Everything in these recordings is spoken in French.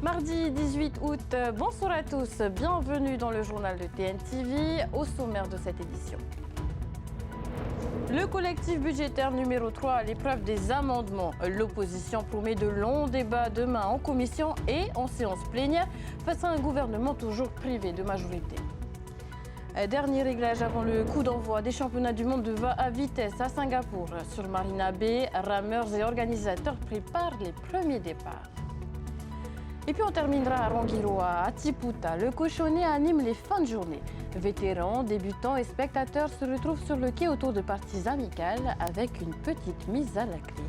Mardi 18 août, bonsoir à tous, bienvenue dans le journal de TNTV, au sommaire de cette édition. Le collectif budgétaire numéro 3 à l'épreuve des amendements. L'opposition promet de longs débats demain en commission et en séance plénière face à un gouvernement toujours privé de majorité. Dernier réglage avant le coup d'envoi des championnats du monde de va à vitesse à Singapour. Sur Marina Bay, rameurs et organisateurs préparent les premiers départs. Et puis on terminera à Rangiroa, à Tiputa. Le cochonnet anime les fins de journée. Vétérans, débutants et spectateurs se retrouvent sur le quai autour de parties amicales avec une petite mise à la clé.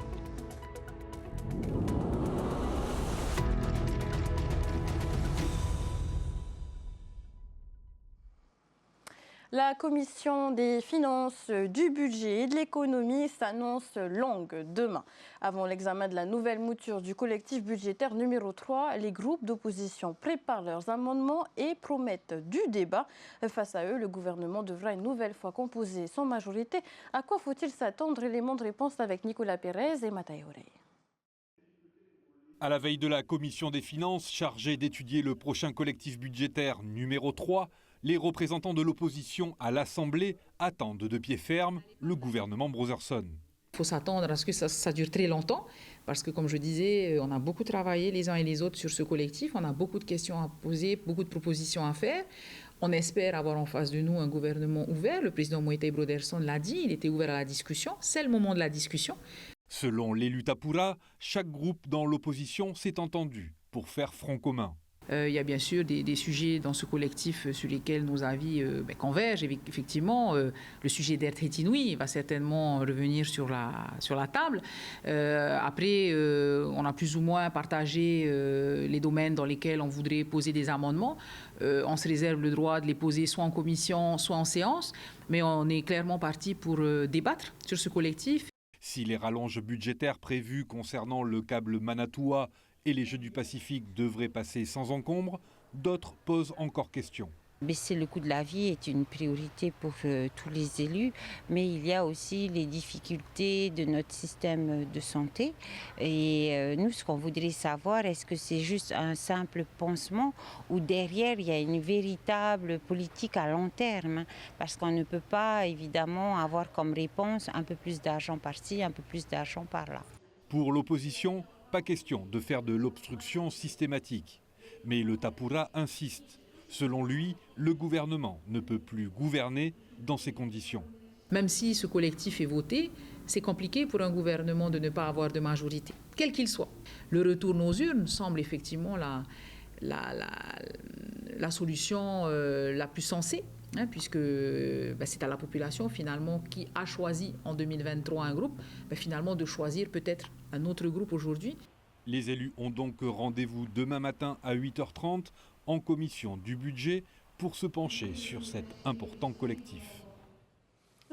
La commission des finances, du budget et de l'économie s'annonce longue demain. Avant l'examen de la nouvelle mouture du collectif budgétaire numéro 3, les groupes d'opposition préparent leurs amendements et promettent du débat. Face à eux, le gouvernement devra une nouvelle fois composer son majorité. À quoi faut-il s'attendre? Élément de réponse avec Nicolas Pérez et Mathieu Orey. À la veille de la commission des finances chargée d'étudier le prochain collectif budgétaire numéro 3, les représentants de l'opposition à l'Assemblée attendent de pied ferme le gouvernement Brotherson. Il faut s'attendre à ce que ça dure très longtemps, parce que comme je disais, on a beaucoup travaillé les uns et les autres sur ce collectif, on a beaucoup de questions à poser, beaucoup de propositions à faire. On espère avoir en face de nous un gouvernement ouvert. Le président Moïse Brotherson l'a dit, il était ouvert à la discussion, c'est le moment de la discussion. Selon l'élu Tapura, chaque groupe dans l'opposition s'est entendu pour faire front commun. Il y a bien sûr des sujets dans ce collectif sur lesquels nos avis convergent. Effectivement, le sujet d'Air Inouï va certainement revenir sur la table. Après, on a plus ou moins partagé les domaines dans lesquels on voudrait poser des amendements. On se réserve le droit de les poser soit en commission, soit en séance. Mais on est clairement parti pour débattre sur ce collectif. Si les rallonges budgétaires prévues concernant le câble Manatoua et les Jeux du Pacifique devraient passer sans encombre, d'autres posent encore question. Baisser le coût de la vie est une priorité pour tous les élus, mais il y a aussi les difficultés de notre système de santé. Et nous, ce qu'on voudrait savoir, est-ce que c'est juste un simple pansement ou derrière, il y a une véritable politique à long terme? Parce qu'on ne peut pas, évidemment, avoir comme réponse un peu plus d'argent par-ci, un peu plus d'argent par-là. Pour l'opposition, pas question de faire de l'obstruction systématique. Mais le Tapura insiste. Selon lui, le gouvernement ne peut plus gouverner dans ces conditions. Même si ce collectif est voté, c'est compliqué pour un gouvernement de ne pas avoir de majorité, quel qu'il soit. Le retour aux urnes semble effectivement la solution la plus sensée, puisque c'est à la population finalement qui a choisi en 2023 un groupe, finalement de choisir peut-être un autre groupe aujourd'hui. Les élus ont donc rendez-vous demain matin à 8h30 en commission du budget pour se pencher sur cet important collectif.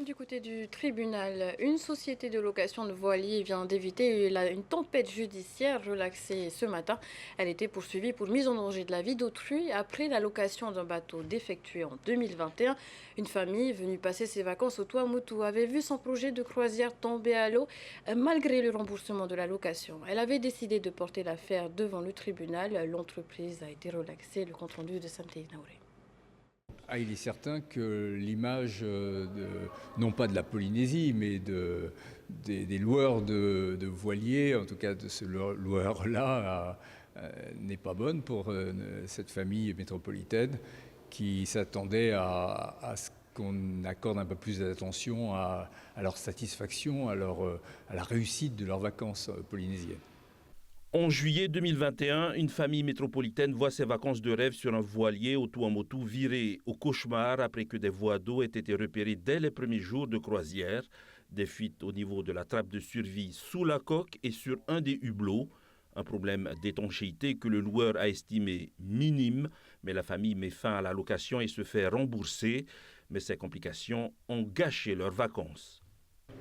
Du côté du tribunal, une société de location de voiliers vient d'éviter une tempête judiciaire relaxée ce matin. Elle était poursuivie pour mise en danger de la vie d'autrui après la location d'un bateau défectué en 2021. Une famille venue passer ses vacances au Tuamotu avait vu son projet de croisière tomber à l'eau malgré le remboursement de la location. Elle avait décidé de porter l'affaire devant le tribunal. L'entreprise a été relaxée. Le compte-rendu de Santé Naouré. Il est certain que l'image, non pas de la Polynésie, mais des loueurs de voiliers, en tout cas de ce loueur-là, n'est pas bonne pour cette famille métropolitaine qui s'attendait à ce qu'on accorde un peu plus d'attention à leur satisfaction, à la réussite de leurs vacances polynésiennes. En juillet 2021, une famille métropolitaine voit ses vacances de rêve sur un voilier au Tuamotu virer au cauchemar après que des voies d'eau aient été repérées dès les premiers jours de croisière. Des fuites au niveau de la trappe de survie sous la coque et sur un des hublots. Un problème d'étanchéité que le loueur a estimé minime, mais la famille met fin à la location et se fait rembourser. Mais ces complications ont gâché leurs vacances.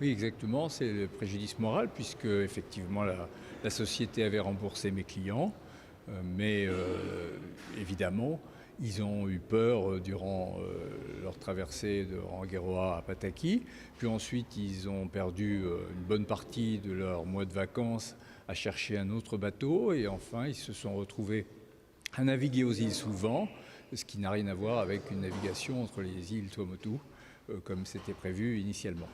Oui, exactement, c'est le préjudice moral puisque effectivement la société avait remboursé mes clients, mais évidemment ils ont eu peur durant leur traversée de Rangiroa à Pataki, puis ensuite ils ont perdu une bonne partie de leur mois de vacances à chercher un autre bateau et enfin ils se sont retrouvés à naviguer aux îles sous le vent, ce qui n'a rien à voir avec une navigation entre les îles Tuamotu, comme c'était prévu initialement.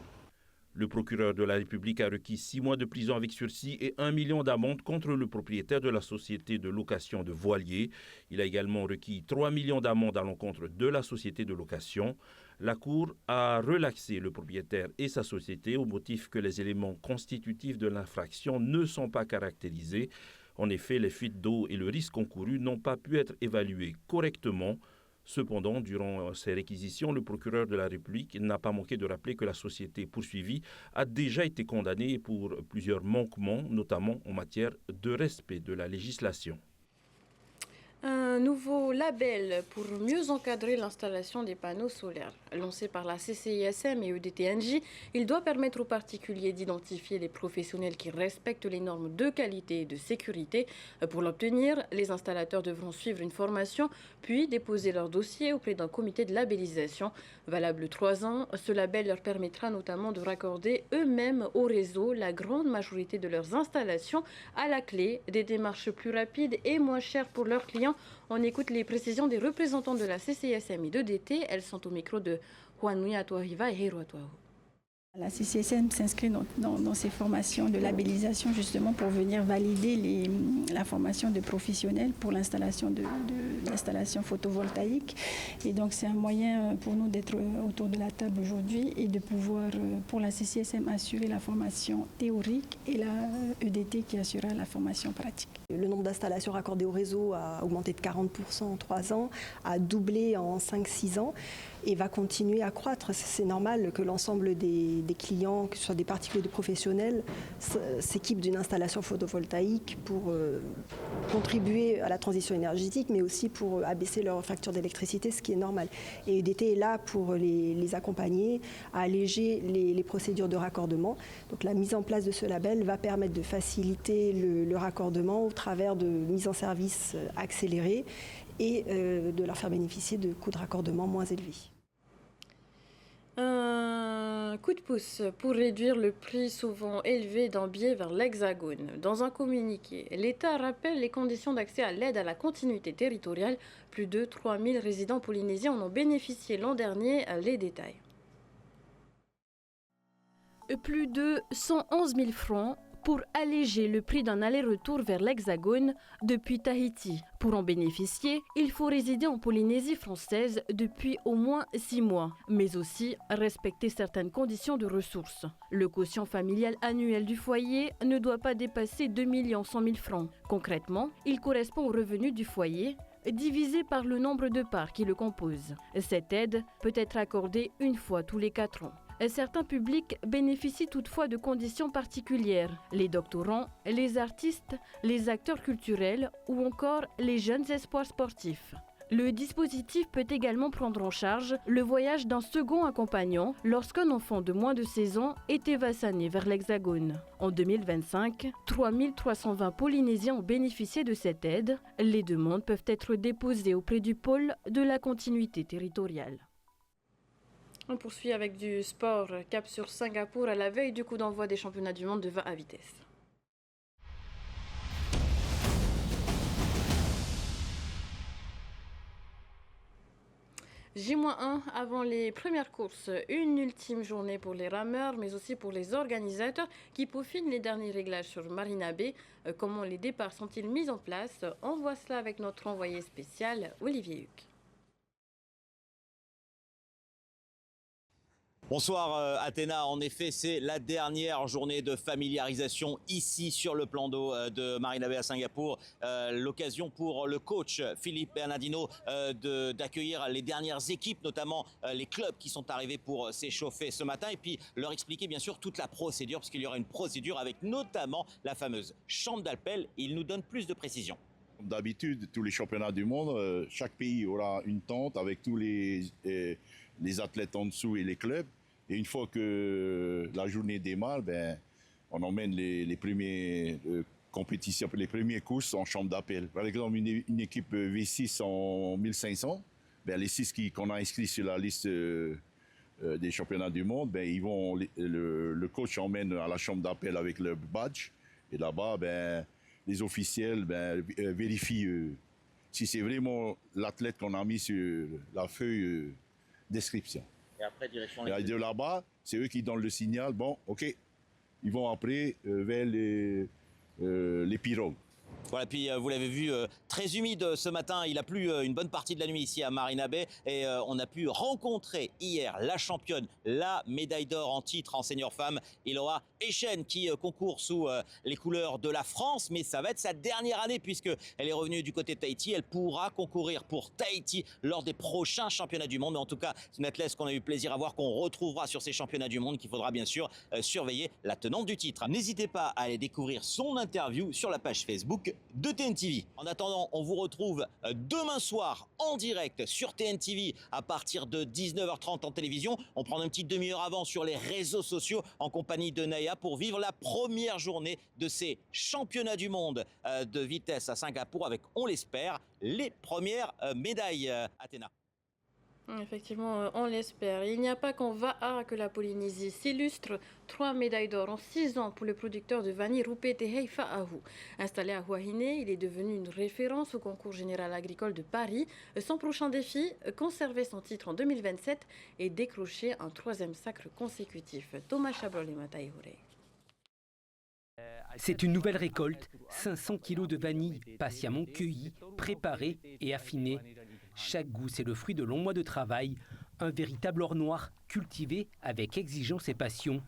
Le procureur de la République a requis 6 mois de prison avec sursis et 1 million d'amende contre le propriétaire de la société de location de voiliers. Il a également requis 3 millions d'amende à l'encontre de la société de location. La Cour a relaxé le propriétaire et sa société au motif que les éléments constitutifs de l'infraction ne sont pas caractérisés. En effet, les fuites d'eau et le risque encouru n'ont pas pu être évalués correctement. Cependant, durant ces réquisitions, le procureur de la République n'a pas manqué de rappeler que la société poursuivie a déjà été condamnée pour plusieurs manquements, notamment en matière de respect de la législation. Un nouveau label pour mieux encadrer l'installation des panneaux solaires. Lancé par la CCISM et EDTNJ, il doit permettre aux particuliers d'identifier les professionnels qui respectent les normes de qualité et de sécurité. Pour l'obtenir, les installateurs devront suivre une formation, puis déposer leur dossier auprès d'un comité de labellisation. Valable 3 ans, ce label leur permettra notamment de raccorder eux-mêmes au réseau la grande majorité de leurs installations à la clé, des démarches plus rapides et moins chères pour leurs clients. On écoute les précisions des représentants de la CCISM et d'EDT. Elles sont au micro de Juanui Atuariva et Hero Atuahu. La CCISM s'inscrit dans ces formations de labellisation justement pour venir valider la formation de professionnels pour l'installation de l'installation photovoltaïque. Et donc c'est un moyen pour nous d'être autour de la table aujourd'hui et de pouvoir, pour la CCISM, assurer la formation théorique et la EDT qui assurera la formation pratique. Le nombre d'installations raccordées au réseau a augmenté de 40% en 3 ans, a doublé en 5-6 ans et va continuer à croître. C'est normal que l'ensemble des clients, que ce soit des particuliers ou des professionnels, s'équipent d'une installation photovoltaïque pour contribuer à la transition énergétique, mais aussi pour abaisser leur facture d'électricité, ce qui est normal. Et EDT est là pour les accompagner, à alléger les procédures de raccordement. Donc la mise en place de ce label va permettre de faciliter le raccordement au travers de mise en service accélérée et de leur faire bénéficier de coûts de raccordement moins élevés. Un coup de pouce pour réduire le prix souvent élevé d'un billet vers l'Hexagone. Dans un communiqué, l'État rappelle les conditions d'accès à l'aide à la continuité territoriale. Plus de 3000 résidents polynésiens en ont bénéficié l'an dernier. Les détails. Plus de 111 000 francs pour alléger le prix d'un aller-retour vers l'Hexagone depuis Tahiti. Pour en bénéficier, il faut résider en Polynésie française depuis au moins 6 mois, mais aussi respecter certaines conditions de ressources. Le quotient familial annuel du foyer ne doit pas dépasser 2 100 000 francs. Concrètement, il correspond au revenu du foyer divisé par le nombre de parts qui le composent. Cette aide peut être accordée une fois tous les 4 ans. Certains publics bénéficient toutefois de conditions particulières. Les doctorants, les artistes, les acteurs culturels ou encore les jeunes espoirs sportifs. Le dispositif peut également prendre en charge le voyage d'un second accompagnant lorsqu'un enfant de moins de 16 ans est évassané vers l'Hexagone. En 2025, 3320 Polynésiens ont bénéficié de cette aide. Les demandes peuvent être déposées auprès du pôle de la continuité territoriale. On poursuit avec du sport. Cap sur Singapour à la veille du coup d'envoi des championnats du monde de vin à vitesse. J-1 avant les premières courses. Une ultime journée pour les rameurs, mais aussi pour les organisateurs qui peaufinent les derniers réglages sur Marina Bay. Comment les départs sont-ils mis en place? On voit cela avec notre envoyé spécial, Olivier Huc. Bonsoir Athéna, en effet c'est la dernière journée de familiarisation ici sur le plan d'eau de Marina Bay à Singapour. L'occasion pour le coach Philippe Bernardino d'accueillir les dernières équipes, notamment les clubs qui sont arrivés pour s'échauffer ce matin et puis leur expliquer bien sûr toute la procédure, puisqu'il y aura une procédure avec notamment la fameuse chambre d'appel. Il nous donne plus de précisions. D'habitude, tous les championnats du monde, chaque pays aura une tente avec tous les athlètes en dessous et les clubs. Et une fois que la journée démarre, on emmène les premiers compétitions, les premières courses en chambre d'appel. Par exemple, une équipe V6 en 1500, les 6 qu'on a inscrits sur la liste des championnats du monde, le coach emmène à la chambre d'appel avec le badge. Et là-bas, les officiels vérifient si c'est vraiment l'athlète qu'on a mis sur la feuille description. Et après, direction Et de là-bas, c'est eux qui donnent le signal, bon, ok, ils vont après vers les pirogues. Voilà, puis vous l'avez vu, très humide ce matin. Il a plu une bonne partie de la nuit ici à Marina Bay. Et on a pu rencontrer hier la championne, la médaille d'or en titre en senior femme, Iloa Echen, qui concourt sous les couleurs de la France. Mais ça va être sa dernière année puisqu'elle est revenue du côté de Tahiti. Elle pourra concourir pour Tahiti lors des prochains championnats du monde. Mais en tout cas, c'est une athlète qu'on a eu plaisir à voir, qu'on retrouvera sur ces championnats du monde, qu'il faudra bien sûr surveiller la tenante du titre. N'hésitez pas à aller découvrir son interview sur la page Facebook de TNTV. En attendant, on vous retrouve demain soir en direct sur TNTV à partir de 19h30 en télévision. On prend une petite demi-heure avant sur les réseaux sociaux en compagnie de Naya pour vivre la première journée de ces championnats du monde de vitesse à Singapour avec, on l'espère, les premières médailles. Athéna. Effectivement, on l'espère. Il n'y a pas qu'en Va'a que la Polynésie s'illustre. 3 médailles d'or en 6 ans pour le producteur de vanille Rupetehei Fa'ahu. Installé à Huahine, il est devenu une référence au concours général agricole de Paris. Son prochain défi, conserver son titre en 2027 et décrocher un 3e sacre consécutif. Thomas Chabrol et Mataïhouré. C'est une nouvelle récolte, 500 kilos de vanille, patiemment cueillie, préparée et affinée. Chaque gousse est le fruit de longs mois de travail, un véritable or noir cultivé avec exigence et passion.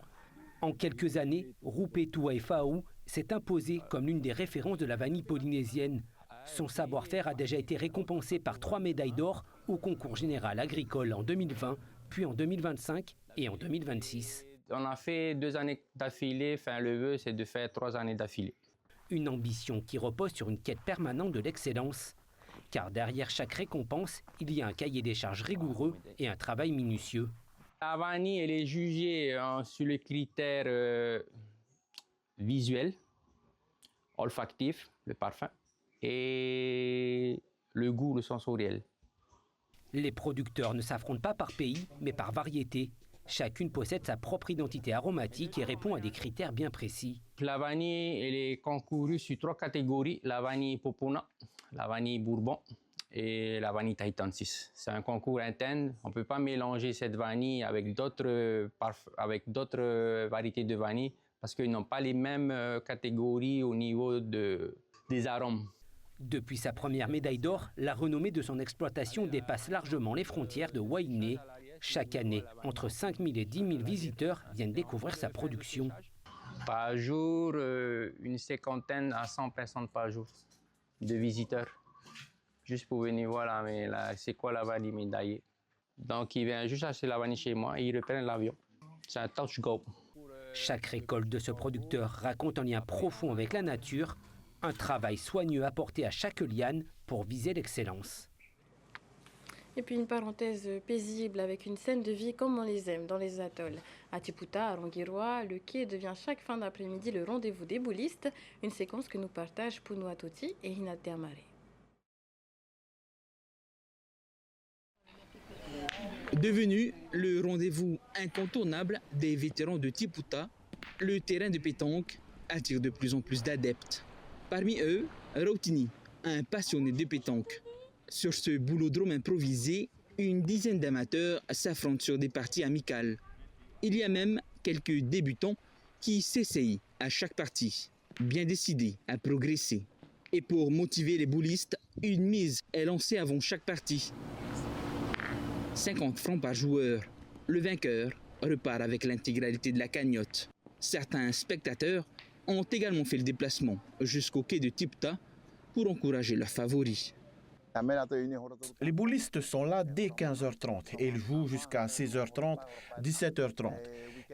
En quelques années, Rupetua Fa'ahu s'est imposé comme l'une des références de la vanille polynésienne. Son savoir-faire a déjà été récompensé par 3 médailles d'or au concours général agricole en 2020, puis en 2025 et en 2026. On a fait 2 années d'affilée, enfin le vœu c'est de faire 3 années d'affilée. Une ambition qui repose sur une quête permanente de l'excellence. Car derrière chaque récompense, il y a un cahier des charges rigoureux et un travail minutieux. La vanille, elle est jugée sur les critères visuels, olfactifs, le parfum, et le goût, le sensoriel. Les producteurs ne s'affrontent pas par pays, mais par variété. Chacune possède sa propre identité aromatique et répond à des critères bien précis. La vanille, elle est concourue sur 3 catégories. La vanille Popona, la vanille Bourbon et la vanille Tahitensis. C'est un concours interne. On ne peut pas mélanger cette vanille avec d'autres variétés de vanille parce qu'ils n'ont pas les mêmes catégories au niveau des arômes. Depuis sa première médaille d'or, la renommée de son exploitation dépasse largement les frontières de Huahine. Chaque année, entre 5 000 et 10 000 visiteurs viennent découvrir sa production. Par jour, une 50aine à 100 personnes par jour de visiteurs. Juste pour venir voir c'est quoi la vanille médaillée. Donc ils viennent juste acheter la vanille chez moi et ils reprennent l'avion. C'est un touch go. Chaque récolte de ce producteur raconte un lien profond avec la nature, un travail soigneux apporté à chaque liane pour viser l'excellence. Et puis une parenthèse paisible avec une scène de vie comme on les aime dans les atolls. À Tiputa, à Rongiroa, le quai devient chaque fin d'après-midi le rendez-vous des boulistes, une séquence que nous partagent Punoa Toti et Hinate Amare. Devenu le rendez-vous incontournable des vétérans de Tiputa, le terrain de pétanque attire de plus en plus d'adeptes. Parmi eux, Rautini, un passionné de pétanque. Sur ce boulodrome improvisé, une dizaine d'amateurs s'affrontent sur des parties amicales. Il y a même quelques débutants qui s'essayent à chaque partie, bien décidés à progresser. Et pour motiver les boulistes, une mise est lancée avant chaque partie. 50 francs par joueur. Le vainqueur repart avec l'intégralité de la cagnotte. Certains spectateurs ont également fait le déplacement jusqu'au quai de Tiputa pour encourager leurs favoris. Les boulistes sont là dès 15h30 et ils jouent jusqu'à 16h30, 17h30.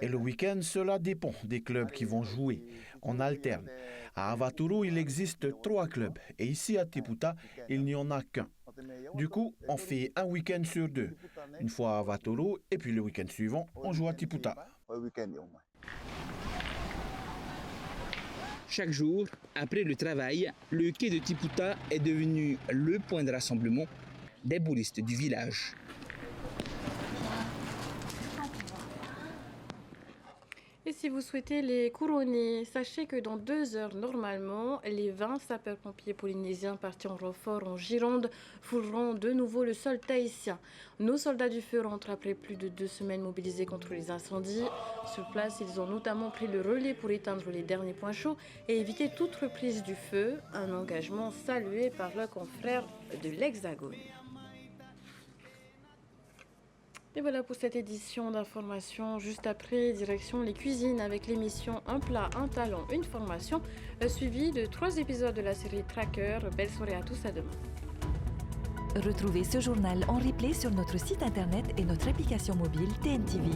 Et le week-end, cela dépend des clubs qui vont jouer. On alterne. À Avaturu, il existe 3 clubs et ici à Tiputa, il n'y en a qu'un. Du coup, on fait un week-end sur 2. Une fois à Avaturu et puis le week-end suivant, on joue à Tiputa. Chaque jour, après le travail, le quai de Tiputa est devenu le point de rassemblement des boulistes du village. Et si vous souhaitez les couronner, sachez que dans 2 heures, normalement, les 20 sapeurs-pompiers polynésiens partis en renfort en Gironde fouleront de nouveau le sol tahitien. Nos soldats du feu rentrent après plus de 2 semaines mobilisés contre les incendies. Sur place, ils ont notamment pris le relais pour éteindre les derniers points chauds et éviter toute reprise du feu, un engagement salué par leurs confrères de l'Hexagone. Et voilà pour cette édition d'information. Juste après, direction les cuisines avec l'émission Un plat, un talent, une formation, suivie de 3 épisodes de la série Tracker. Belle soirée à tous, à demain. Retrouvez ce journal en replay sur notre site internet et notre application mobile TNTV.